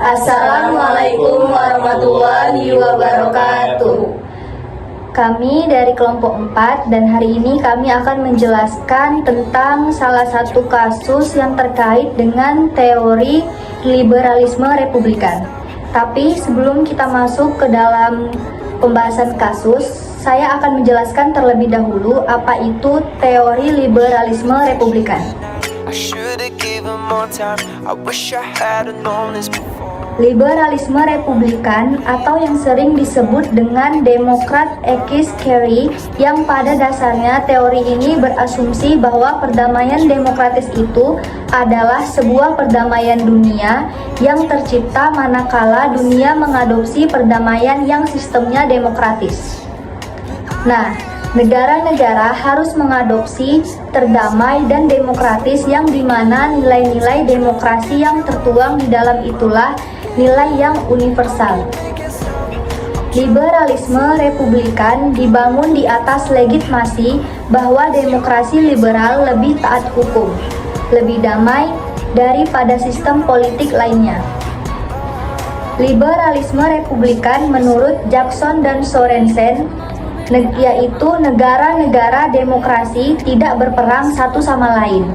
Assalamualaikum warahmatullahi wabarakatuh. Kami dari kelompok 4 dan hari ini kami akan menjelaskan tentang salah satu kasus yang terkait dengan teori liberalisme republikan. Tapi sebelum kita masuk ke dalam pembahasan kasus, saya akan menjelaskan terlebih dahulu apa itu teori liberalisme republikan. Liberalisme republikan atau yang sering disebut dengan Demokrat Ekis Carey, yang pada dasarnya teori ini berasumsi bahwa perdamaian demokratis itu adalah sebuah perdamaian dunia yang tercipta manakala dunia mengadopsi perdamaian yang sistemnya demokratis. Nah, negara-negara harus mengadopsi terdamai dan demokratis yang dimana nilai-nilai demokrasi yang tertuang di dalam itulah nilai yang universal. Liberalisme republikan dibangun di atas legitimasi bahwa demokrasi liberal lebih taat hukum, lebih damai daripada sistem politik lainnya. Liberalisme republikan menurut Jackson dan Sorensen yaitu negara-negara demokrasi tidak berperang satu sama lain.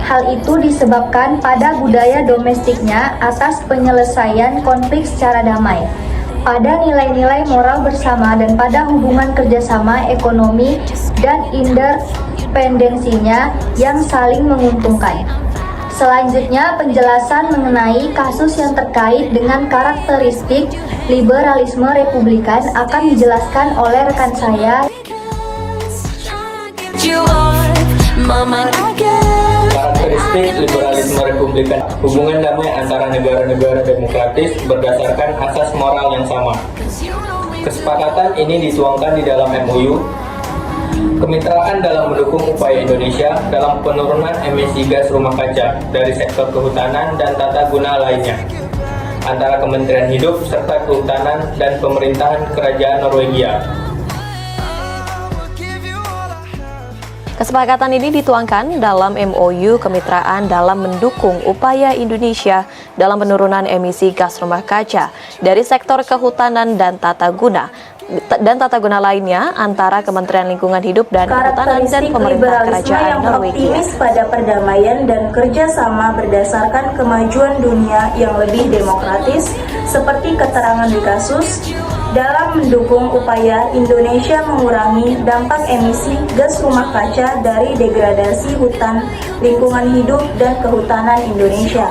Hal itu disebabkan pada budaya domestiknya atas penyelesaian konflik secara damai, pada nilai-nilai moral bersama dan pada hubungan kerjasama ekonomi dan independensinya yang saling menguntungkan. Selanjutnya, penjelasan mengenai kasus yang terkait dengan karakteristik liberalisme republikan akan dijelaskan oleh rekan saya. Karakteristik liberalisme republikan: hubungan damai antara negara-negara demokratis berdasarkan asas moral yang sama. Kesepakatan ini dituangkan di dalam MOU. Kemitraan dalam mendukung upaya Indonesia dalam penurunan emisi gas rumah kaca dari sektor kehutanan dan tata guna lainnya antara Kementerian Hidup serta Kehutanan dan Pemerintahan Kerajaan Norwegia. Kesepakatan ini dituangkan dalam MOU kemitraan dalam mendukung upaya Indonesia dalam penurunan emisi gas rumah kaca dari sektor kehutanan dan tata guna lainnya antara Kementerian Lingkungan Hidup dan Kehutanan dan Pemerintah Kerajaan Norwegia. Optimis pada perdamaian dan kerjasama berdasarkan kemajuan dunia yang lebih demokratis, seperti keterangan di kasus, dalam mendukung upaya Indonesia mengurangi dampak emisi gas rumah kaca dari degradasi hutan, lingkungan hidup, dan kehutanan Indonesia.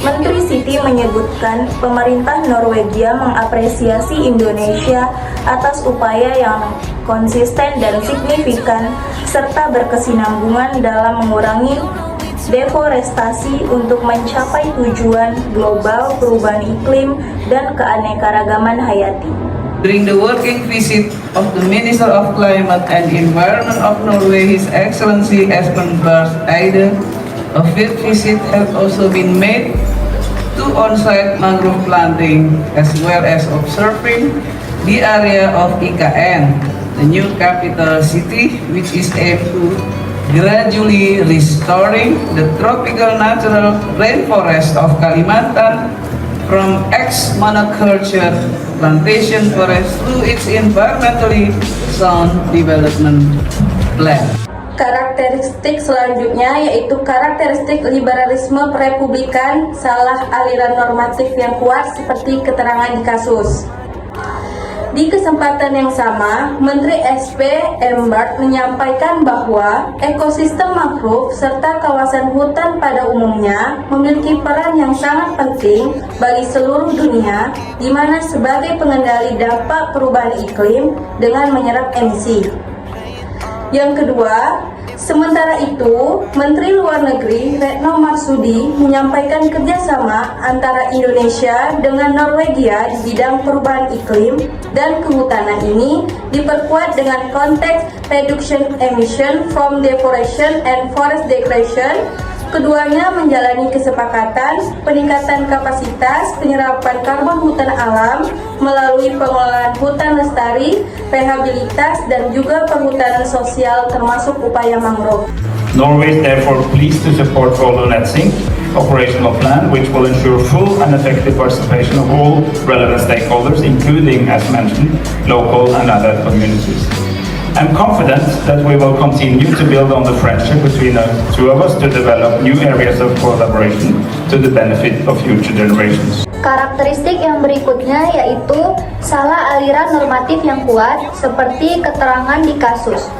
Menteri Siti menyebutkan pemerintah Norwegia mengapresiasi Indonesia atas upaya yang konsisten dan signifikan serta berkesinambungan dalam mengurangi deforestasi untuk mencapai tujuan global perubahan iklim dan keanekaragaman hayati. During the working visit of the Minister of Climate and Environment of Norway, His Excellency Espen Barth Eide, a field visit has also been made to on-site mangrove planting as well as observing the area of IKN, the new capital city, which is aimed to gradually restoring the tropical natural rainforest of Kalimantan from ex-monoculture plantation forest to its environmentally sound development plan. Karakteristik selanjutnya yaitu karakteristik liberalisme republikan, salah aliran normatif yang kuat seperti keterangan di kasus. Di kesempatan yang sama, Menteri SP Barth menyampaikan bahwa ekosistem mangrove serta kawasan hutan pada umumnya memiliki peran yang sangat penting bagi seluruh dunia, di mana sebagai pengendali dampak perubahan iklim dengan menyerap emisi. Yang kedua, sementara itu, Menteri Luar Negeri Retno Marsudi menyampaikan kerjasama antara Indonesia dengan Norwegia di bidang perubahan iklim dan kehutanan ini diperkuat dengan konteks reduction emission from deforestation and forest degradation. Keduanya menjalani kesepakatan peningkatan kapasitas penyerapan karbon hutan alam melalui pengelolaan hutan lestari, rehabilitas, dan juga perhutanan sosial termasuk upaya mangrove. Norway is therefore pleased to support Follow NetSync operational plan, which will ensure full and effective participation of all relevant stakeholders, including, as mentioned, local and other communities. I'm confident that we will continue to build on the friendship between the two of us to develop new areas of collaboration to the benefit of future generations. Karakteristik yang berikutnya yaitu salah aliran normatif yang kuat seperti keterangan di kasus.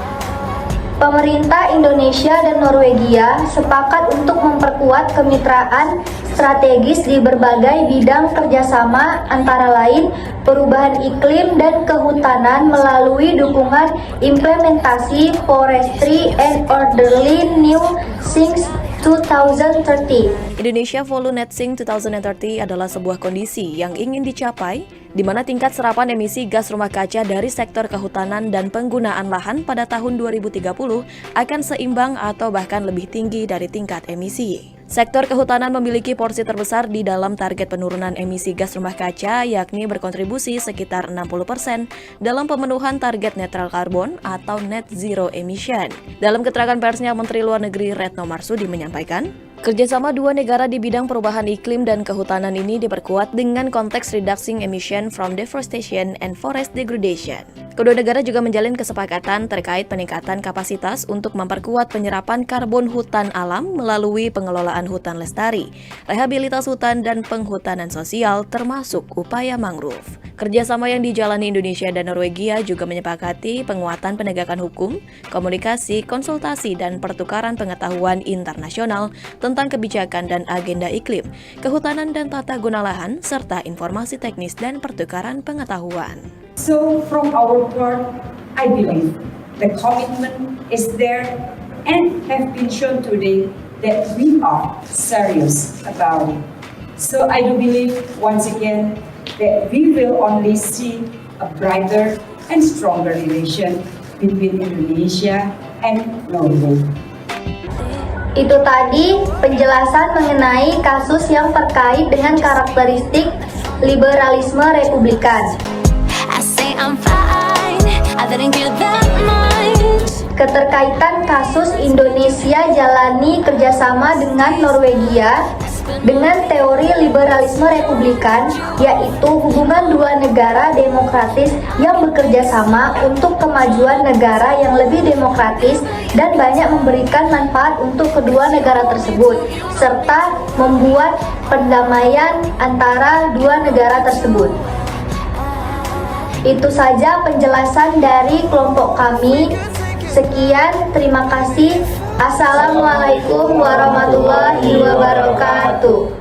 Pemerintah Indonesia dan Norwegia sepakat untuk memperkuat kemitraan strategis di berbagai bidang kerjasama, antara lain perubahan iklim dan kehutanan melalui dukungan implementasi Forestry and Orderly New Things 2030. Indonesia Follow NetSync 2030 adalah sebuah kondisi yang ingin dicapai di mana tingkat serapan emisi gas rumah kaca dari sektor kehutanan dan penggunaan lahan pada tahun 2030 akan seimbang atau bahkan lebih tinggi dari tingkat emisi. Sektor kehutanan memiliki porsi terbesar di dalam target penurunan emisi gas rumah kaca, yakni berkontribusi sekitar 60% dalam pemenuhan target netral karbon atau net zero emission. Dalam keterangan persnya, Menteri Luar Negeri Retno Marsudi menyampaikan, kerjasama dua negara di bidang perubahan iklim dan kehutanan ini diperkuat dengan konteks reducing emission from deforestation and forest degradation. Kedua negara juga menjalin kesepakatan terkait peningkatan kapasitas untuk memperkuat penyerapan karbon hutan alam melalui pengelolaan hutan lestari, rehabilitas hutan dan penghutanan sosial termasuk upaya mangrove. Kerjasama yang dijalani Indonesia dan Norwegia juga menyepakati penguatan penegakan hukum, komunikasi, konsultasi, dan pertukaran pengetahuan internasional tentang kebijakan dan agenda iklim, kehutanan dan tata guna lahan, serta informasi teknis dan pertukaran pengetahuan. So from our part, I believe the commitment is there and have been shown today that we are serious about it. So I do believe once again that we will only see a brighter and stronger relation between Indonesia and Norway. Itu tadi penjelasan mengenai kasus yang terkait dengan karakteristik liberalisme republikan. Keterkaitan kasus Indonesia jalani kerjasama dengan Norwegia dengan teori liberalisme republikan, yaitu hubungan dua negara demokratis yang bekerja sama untuk kemajuan negara yang lebih demokratis dan banyak memberikan manfaat untuk kedua negara tersebut, serta membuat perdamaian antara dua negara tersebut. Itu saja penjelasan dari kelompok kami. Sekian, terima kasih. Assalamualaikum warahmatullahi wabarakatuh.